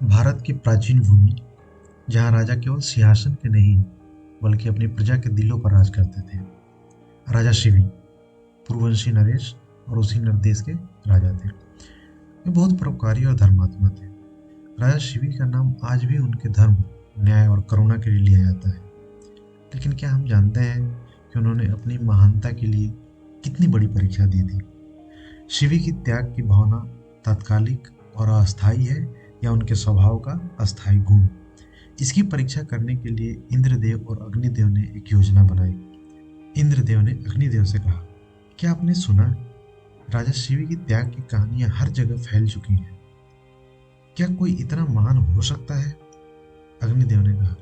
भारत की प्राचीन भूमि, जहाँ राजा केवल सिंहासन के नहीं बल्कि अपनी प्रजा के दिलों पर राज करते थे। राजा शिवी पूर्ववंशी नरेश और उसी नरदेश के राजा थे। वे बहुत परोपकारी और धर्मात्मा थे। राजा शिवी का नाम आज भी उनके धर्म, न्याय और करुणा के लिए लिया जाता है। लेकिन क्या हम जानते हैं कि उन्होंने अपनी महानता के लिए कितनी बड़ी परीक्षा दी थी? शिवी की त्याग की भावना तात्कालिक और अस्थायी है या उनके स्वभाव का अस्थायी गुण? इसकी परीक्षा करने के लिए इंद्रदेव और अग्निदेव ने एक योजना बनाई। इंद्रदेव ने अग्निदेव से कहा, क्या आपने सुना, राजा शिवी की त्याग की कहानियां हर जगह फैल चुकी हैं। क्या कोई इतना महान हो सकता है? अग्निदेव ने कहा,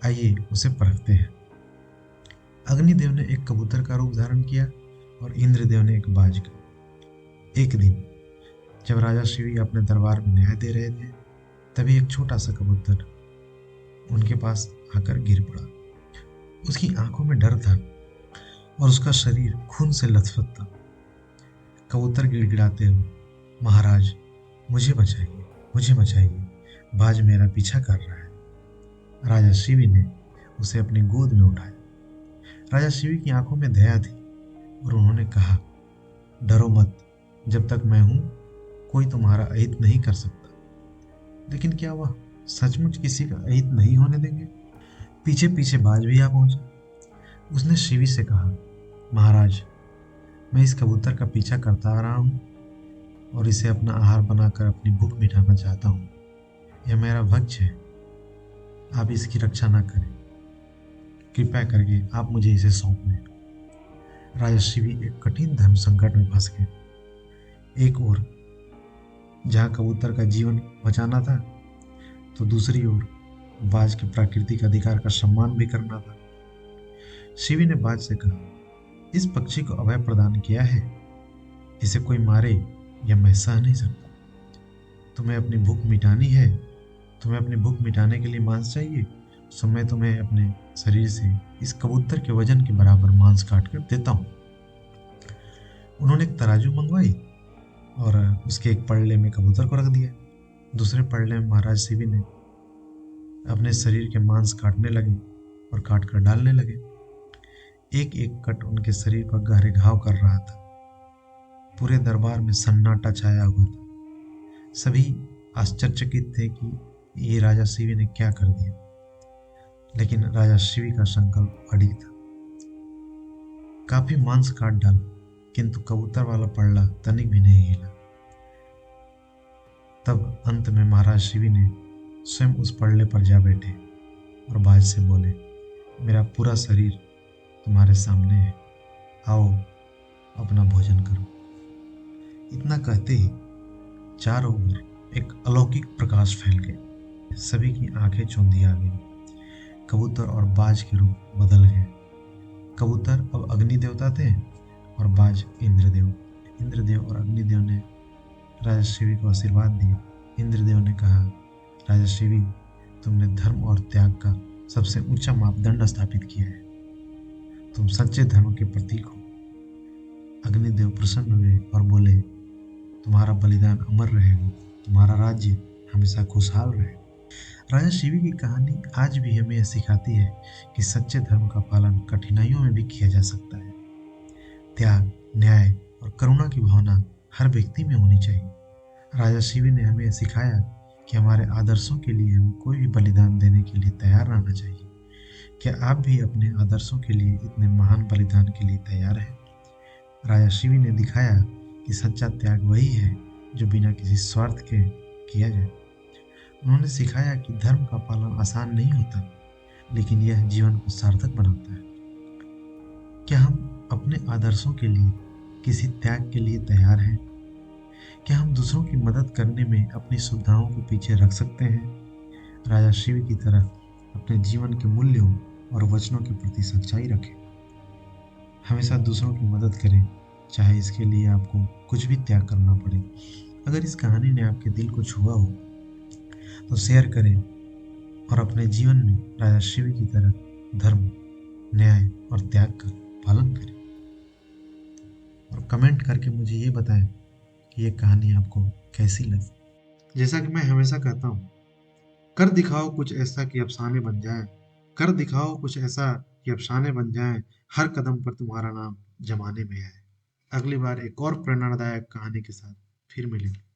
आइए उसे परखते हैं। अग्निदेव ने एक कबूतर का रूप धारण किया और इंद्रदेव ने एक बाज का। एक दिन जब राजा शिवी अपने दरबार में न्याय दे रहे थे, तभी एक छोटा सा कबूतर उनके पास आकर गिर पड़ा। उसकी आंखों में डर था और उसका शरीर खून से लथपथ था। कबूतर गिड़गिड़ाते हुए, महाराज, मुझे बचाइए, मुझे बचाइए, बाज मेरा पीछा कर रहा है। राजा शिवी ने उसे अपनी गोद में उठाया। राजा शिवी की आंखों में दया थी और उन्होंने कहा, डरो मत, जब तक मैं हूं कोई तुम्हारा अहित नहीं कर सकता। लेकिन क्या वह सचमुच किसी का अहित नहीं होने देंगे? पीछे पीछे बाज भी आ पहुंचा। उसने शिवी से कहा, महाराज, मैं इस कबूतर का पीछा करता आ रहा हूँ और इसे अपना आहार बनाकर अपनी भूख मिटाना चाहता हूँ। यह मेरा भक्ष है, आप इसकी रक्षा ना करें। कृपया करके आप मुझे इसे सौंप दें। राजा शिवी एक कठिन धर्म संकट में फंस गए। एक ओर जहाँ कबूतर का जीवन बचाना था, तो दूसरी ओर बाज के प्राकृतिक अधिकार का सम्मान भी करना था। शिवी ने बाज से कहा, इस पक्षी को अभय प्रदान किया है, इसे कोई मारे या मैं सह नहीं सकता। तुम्हें अपनी भूख मिटानी है, तुम्हें अपनी भूख मिटाने के लिए मांस चाहिए, तो मैं तुम्हें अपने शरीर से इस कबूतर के वजन के बराबर मांस काट कर देता हूँ। उन्होंने एक तराजू मंगवाई और उसके एक पल्ले में कबूतर को रख दिया। दूसरे पल्ले में महाराज शिवी ने अपने शरीर के मांस काटने लगे और काट कर डालने लगे। एक एक कट उनके शरीर पर गहरे घाव कर रहा था। पूरे दरबार में सन्नाटा छाया हुआ था। सभी आश्चर्यचकित थे कि ये राजा शिवी ने क्या कर दिया। लेकिन राजा शिवी का संकल्प अड़ी था। काफी मांस काट डाला, किंतु कबूतर वाला पल्ला तनिक भी नहीं हिला। तब अंत में महाराज शिवी ने स्वयं उस पल्ले पर जा बैठे और बाज से बोले, मेरा पूरा शरीर तुम्हारे सामने है, आओ अपना भोजन करो। इतना कहते ही चारों ओर एक अलौकिक प्रकाश फैल गया। सभी की आंखें चौंधी आ गई। कबूतर और बाज के रूप बदल गए। कबूतर अब अग्नि देवता थे और बाज इंद्रदेव। इंद्रदेव और अग्निदेव ने राजा शिवी को आशीर्वाद दिया। इंद्रदेव ने कहा, राजा शिवी, तुमने धर्म और त्याग का सबसे ऊंचा मापदंड स्थापित किया है। तुम सच्चे धर्म के प्रतीक हो। अग्निदेव प्रसन्न हुए और बोले, तुम्हारा बलिदान अमर रहेगा, तुम्हारा राज्य हमेशा खुशहाल रहे। राजा शिवी की कहानी आज भी हमें यह सिखाती है कि सच्चे धर्म का पालन कठिनाइयों में भी किया जा सकता है। त्याग, न्याय और करुणा की भावना हर व्यक्ति में होनी चाहिए। राजा शिवी ने हमें सिखाया कि हमारे आदर्शों के लिए हमें कोई भी बलिदान देने के लिए तैयार रहना चाहिए। क्या आप भी अपने आदर्शों के लिए इतने महान बलिदान के लिए तैयार हैं? राजा शिवी ने दिखाया कि सच्चा त्याग वही है जो बिना किसी स्वार्थ के किया जाए। उन्होंने सिखाया कि धर्म का पालन आसान नहीं होता, लेकिन यह जीवन को सार्थक बनाता है। क्या हम अपने आदर्शों के लिए किसी त्याग के लिए तैयार हैं? क्या हम दूसरों की मदद करने में अपनी सुविधाओं को पीछे रख सकते हैं? राजा शिव की तरह अपने जीवन के मूल्यों और वचनों के प्रति सच्चाई रखें। हमेशा दूसरों की मदद करें, चाहे इसके लिए आपको कुछ भी त्याग करना पड़े। अगर इस कहानी ने आपके दिल को छुआ हो तो शेयर करें और अपने जीवन में राजा शिव की तरह धर्म, न्याय और त्याग का पालन करें। और कमेंट करके मुझे ये बताएं कि ये कहानी आपको कैसी लगी। जैसा कि मैं हमेशा कहता हूँ कर दिखाओ कुछ ऐसा कि अफसाने बन जाए, कर दिखाओ कुछ ऐसा कि अफसाने बन जाए, हर कदम पर तुम्हारा नाम जमाने में आए। अगली बार एक और प्रेरणादायक कहानी के साथ फिर मिलेंगे।